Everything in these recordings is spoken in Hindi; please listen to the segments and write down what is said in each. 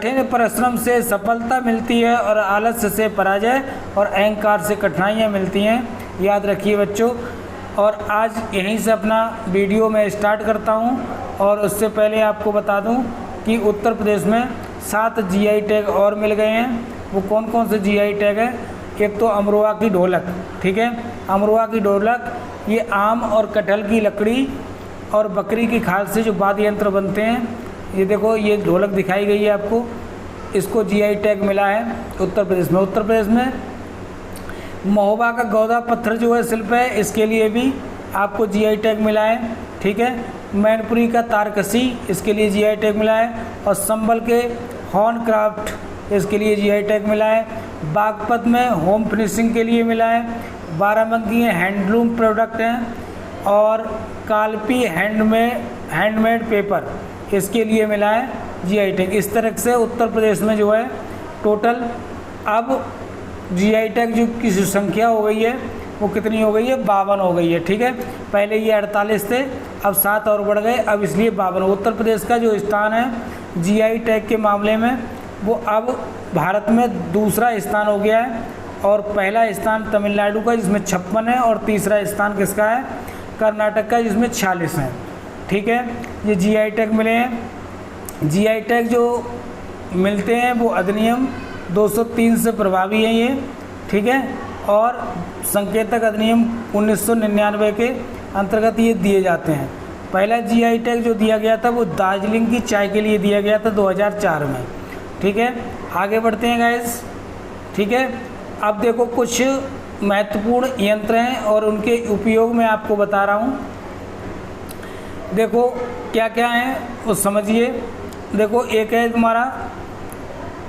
कठिन परिश्रम से सफलता मिलती है और आलस्य से पराजय और अहंकार से कठिनाइयाँ मिलती हैं, याद रखिए बच्चों। और आज यहीं से अपना वीडियो मैं स्टार्ट करता हूं। और उससे पहले आपको बता दूं कि उत्तर प्रदेश में 7 जीआई टैग और मिल गए हैं। वो कौन कौन से जीआई टैग हैं? एक तो अमरोहा की ढोलक, ठीक है, अमरोहा की ढोलक, ये आम और कटहल की लकड़ी और बकरी की खाल से जो वाद्य यंत्र बनते हैं। ये देखो, ये ढोलक दिखाई गई है आपको, इसको जीआई टैग मिला है उत्तर प्रदेश में। उत्तर प्रदेश में महोबा का गौदा पत्थर जो है शिल्प है, इसके लिए भी आपको जीआई टैग मिला है, ठीक है। मैनपुरी का तारकसी, इसके लिए जीआई टैग मिला है। और संबल के हॉर्न क्राफ्ट, इसके लिए जीआई टैग मिला है। बागपत में होम फिनिशिंग के लिए मिला है। बाराबंकी हैंडलूम प्रोडक्ट हैं। और कालपी हैंडमेड पेपर, इसके लिए मिला है जीआई टैग। इस तरह से उत्तर प्रदेश में जो है टोटल अब जीआई टैग जो की संख्या हो गई है वो कितनी हो गई है? 52 हो गई है, ठीक है। पहले ये 48 थे, अब 7 और बढ़ गए, अब इसलिए 52। उत्तर प्रदेश का जो स्थान है जीआई टैग के मामले में वो अब भारत में दूसरा स्थान हो गया है। और पहला स्थान तमिलनाडु का जिसमें 56 है, और तीसरा स्थान किसका है? कर्नाटक का जिसमें 46 है, ठीक है। ये जीआई टैग मिले हैं। जीआई टैग जो मिलते हैं वो अधिनियम 203 से प्रभावी है ये, ठीक है। और संकेतक अधिनियम 1999 के अंतर्गत ये दिए जाते हैं। पहला जीआई टैग जो दिया गया था वो दार्जिलिंग की चाय के लिए दिया गया था 2004 में, ठीक है। आगे बढ़ते हैं गाइस, ठीक है। अब देखो कुछ महत्वपूर्ण यंत्र हैं और उनके उपयोग मैं आपको बता रहा हूँ। देखो क्या क्या है वो समझिए। देखो एक है तुम्हारा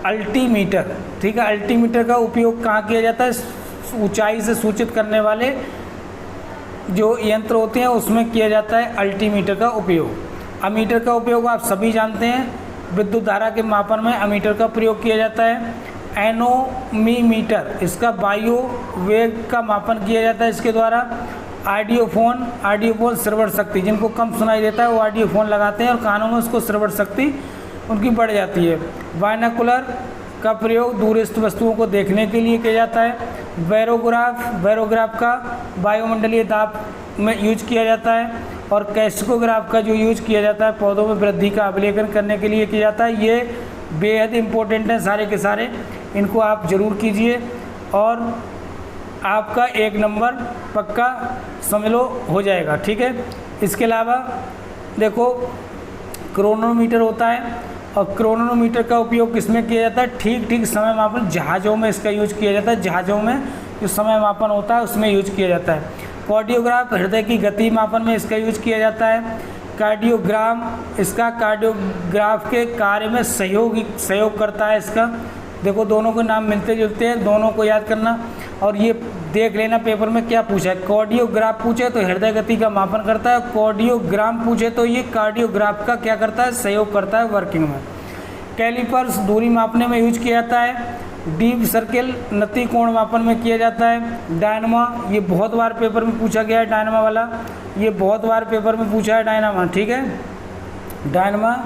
अल्टीमीटर, ठीक है। अल्टीमीटर का उपयोग कहाँ किया जाता है? ऊंचाई से सूचित करने वाले जो यंत्र होते हैं उसमें किया जाता है अल्टीमीटर का उपयोग। अमीटर का उपयोग आप सभी जानते हैं, विद्युत धारा के मापन में अमीटर का प्रयोग किया जाता है। एनोमीमीटर, इसका वायु वेग का मापन किया जाता है इसके द्वारा। ऑडियोफोन श्रवण शक्ति, जिनको कम सुनाई देता है वो ऑडियोफोन लगाते हैं और कानों में उसको श्रवण शक्ति उनकी बढ़ जाती है। बायनोकुलर का प्रयोग दूरस्थ वस्तुओं को देखने के लिए किया जाता है। बैरोग्राफ का वायुमंडलीय दाब में यूज किया जाता है। और कैस्कोग्राफ का जो यूज किया जाता है पौधों में वृद्धि का अवलोकन करने के लिए किया जाता है। ये बेहद इम्पोर्टेंट हैं सारे के सारे, इनको आप ज़रूर कीजिए और आपका 1 नंबर पक्का समझ लो हो जाएगा, ठीक है। इसके अलावा देखो क्रोनोमीटर होता है, और क्रोनोमीटर का उपयोग किसमें किया जाता है? ठीक समय मापन, जहाज़ों में इसका यूज किया जाता है। जहाज़ों में जो समय मापन होता है उसमें यूज किया जाता है। कार्डियोग्राफ, हृदय की गति मापन में इसका यूज किया जाता है। कार्डियोग्राम, इसका कार्डियोग्राफ के कार्य में सहयोग करता है इसका। देखो दोनों के नाम मिलते जुलते हैं, दोनों को याद करना। और ये देख लेना पेपर में क्या पूछा है। कार्डियोग्राफ पूछे तो हृदय गति का मापन करता है, कार्डियोग्राम पूछे तो ये कार्डियोग्राफ का क्या करता है? सहयोग करता है वर्किंग में। कैलिपर्स दूरी मापने में यूज किया जाता है। डीप सर्किल नति कोण मापन में किया जाता है। डायनामा, ये बहुत बार पेपर में पूछा गया है, डायनामा वाला ये बहुत बार पेपर में पूछा है डायनामा, ठीक है। डायनामा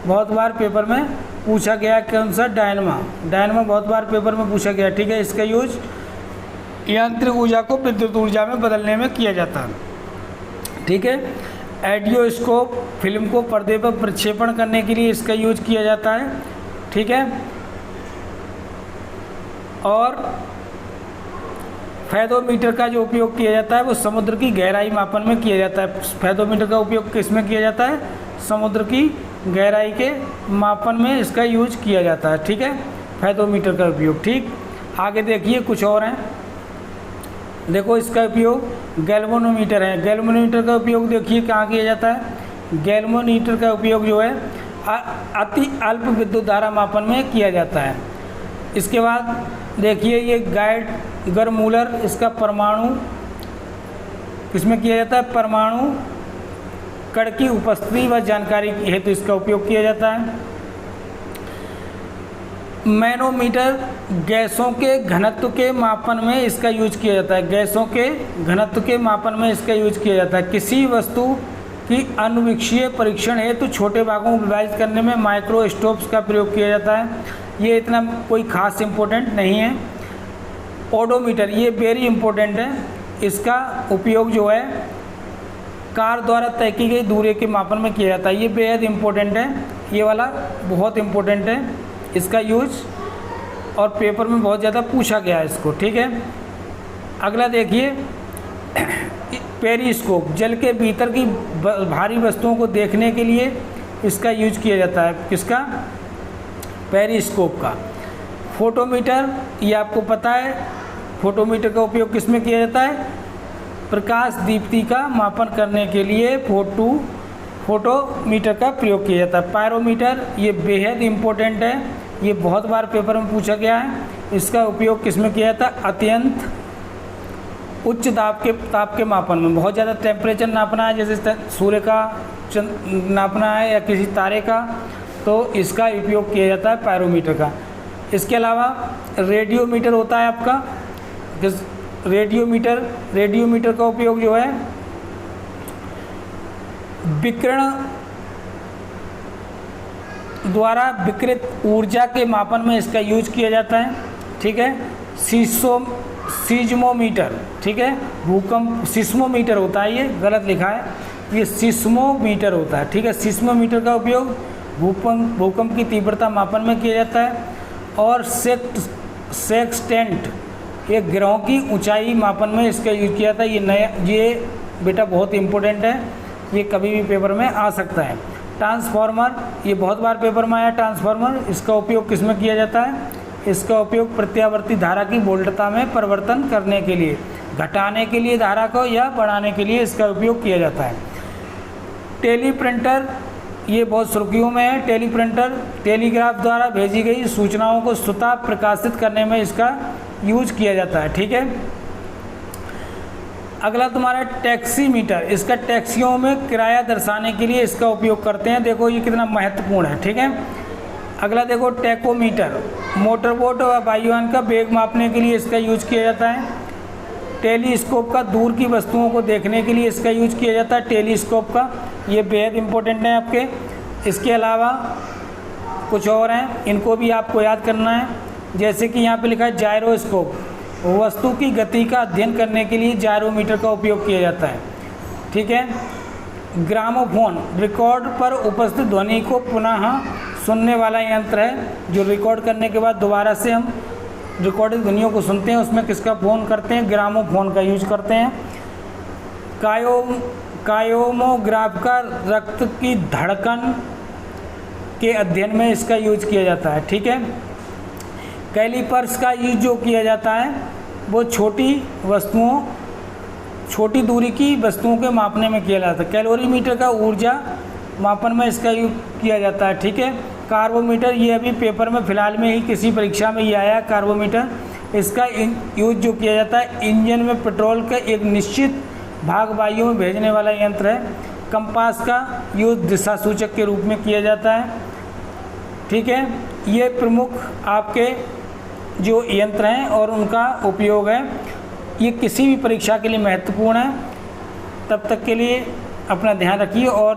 बहुत बार पेपर में पूछा गया, कौन सा? डायनामा बहुत बार पेपर में पूछा गया, ठीक है। इसका यूज यांत्रिक ऊर्जा को विद्युत ऊर्जा में बदलने में किया जाता है, ठीक है। एडियोस्कोप, फिल्म को पर्दे पर प्रक्षेपण करने के लिए इसका यूज किया जाता है, ठीक है। और फैदोमीटर का जो उपयोग किया जाता है वो समुद्र की गहराई मापन में किया जाता है। फैदोमीटर का उपयोग किस में किया जाता है? समुद्र की गहराई के मापन में इसका यूज किया जाता है, ठीक है। फैदोमीटर का उपयोग, ठीक। आगे देखिए कुछ और हैं। देखो इसका उपयोग गैल्वेनोमीटर है। गैल्वेनोमीटर का उपयोग देखिए कहाँ किया जाता है? गैल्वेनोमीटर का उपयोग जो है अति अल्प विद्युत धारा मापन में किया जाता है। इसके बाद देखिए ये गाइडगर मूलर, इसका परमाणु किसमें किया जाता है? परमाणु कण की उपस्थिति व जानकारी हेतु इसका उपयोग किया जाता है। मैनोमीटर गैसों के घनत्व के मापन में इसका यूज किया जाता है। गैसों के घनत्व के मापन में इसका यूज किया जाता है। किसी वस्तु कि अनुवीक्षीय परीक्षण हेतु छोटे भागों को विभाजित करने में माइक्रोस्कोप्स का प्रयोग किया जाता है। ये इतना कोई खास इम्पोर्टेंट नहीं है। ओडोमीटर, ये वेरी इम्पोर्टेंट है। इसका उपयोग जो है कार द्वारा तय की गई दूरी के मापन में किया जाता है। ये बेहद इम्पोर्टेंट है, ये वाला बहुत इम्पोर्टेंट है इसका यूज, और पेपर में बहुत ज़्यादा पूछा गया है इसको। ठीक है, अगला देखिए पेरिस्कोप, जल के भीतर की भारी वस्तुओं को देखने के लिए इसका यूज किया जाता है। किसका? पेरिस्कोप का। फोटोमीटर, ये आपको पता है, फोटोमीटर का उपयोग किस में किया जाता है? प्रकाश दीप्ति का मापन करने के लिए फोटोमीटर का प्रयोग किया जाता है। पायरोमीटर, ये बेहद इम्पोर्टेंट है, ये बहुत बार पेपर में पूछा गया है। इसका उपयोग किस में किया जाता है? अत्यंत उच्च ताप के मापन में। बहुत ज़्यादा टेम्परेचर नापना है, जैसे सूर्य का नापना है या किसी तारे का, तो इसका उपयोग किया जाता है पायरोमीटर का। इसके अलावा रेडियोमीटर होता है आपका। रेडियोमीटर का उपयोग जो है विकिरण द्वारा विकिरित ऊर्जा के मापन में इसका यूज किया जाता है। ठीक है, सीज्मोमीटर, ठीक है, सिस्मोमीटर होता है, ये गलत लिखा है, ये सिस्मोमीटर होता है। ठीक है, सिस्मोमीटर का उपयोग भूकंप की तीव्रता मापन में किया जाता है। और सेक्सटेंट, ये ग्रहों की ऊंचाई मापन में इसका यूज किया जाता है। ये बेटा बहुत इंपॉर्टेंट है, ये कभी भी पेपर में आ सकता है। ट्रांसफार्मर, ये बहुत बार पेपर में आया ट्रांसफार्मर। इसका उपयोग किस में किया जाता है? इसका उपयोग प्रत्यावर्ती धारा की वोल्टता में परिवर्तन करने के लिए, घटाने के लिए धारा को या बढ़ाने के लिए इसका उपयोग किया जाता है। टेलीप्रिंटर, ये बहुत सुर्खियों में है। टेलीप्रिंटर टेलीग्राफ द्वारा भेजी गई सूचनाओं को स्वतः प्रकाशित करने में इसका यूज किया जाता है। ठीक है, अगला तुम्हारा टैक्सीमीटर, इसका टैक्सियों में किराया दर्शाने के लिए इसका उपयोग करते हैं। देखो ये कितना महत्वपूर्ण है। ठीक है, अगला देखो टैकोमीटर, मोटरबोट और वायुयान का वेग मापने के लिए इसका यूज किया जाता है। टेलीस्कोप का दूर की वस्तुओं को देखने के लिए इसका यूज किया जाता है, टेलीस्कोप का। ये बेहद इम्पोर्टेंट है आपके। इसके अलावा कुछ और हैं, इनको भी आपको याद करना है। जैसे कि यहाँ पे लिखा है जायरोस्कोप, वस्तु की गति का अध्ययन करने के लिए जायरोमीटर का उपयोग किया जाता है। ठीक है, ग्रामोफोन, रिकॉर्ड पर उपस्थित ध्वनि को पुनः सुनने वाला यंत्र है, जो रिकॉर्ड करने के बाद दोबारा से हम रिकॉर्डिंग ध्वनियों को सुनते हैं। उसमें किसका फ़ोन करते हैं? ग्रामोफोन का यूज करते हैं। कायोमोग्राफ का रक्त की धड़कन के अध्ययन में इसका यूज किया जाता है। ठीक है, कैलिपर्स का यूज जो किया जाता है वो छोटी दूरी की वस्तुओं के मापने में किया जाता है। कैलोरीमीटर का ऊर्जा मापन में इसका यूज किया जाता है। ठीक है, कार्बोमीटर, ये अभी पेपर में फ़िलहाल में ही किसी परीक्षा में ये आया कार्बोमीटर। इसका यूज जो किया जाता है इंजन में पेट्रोल का एक निश्चित भाग वायु में भेजने वाला यंत्र है। कंपास का यूज दिशा सूचक के रूप में किया जाता है। ठीक है, ये प्रमुख आपके जो यंत्र हैं और उनका उपयोग है। ये किसी भी परीक्षा के लिए महत्वपूर्ण है। तब तक के लिए अपना ध्यान रखिए और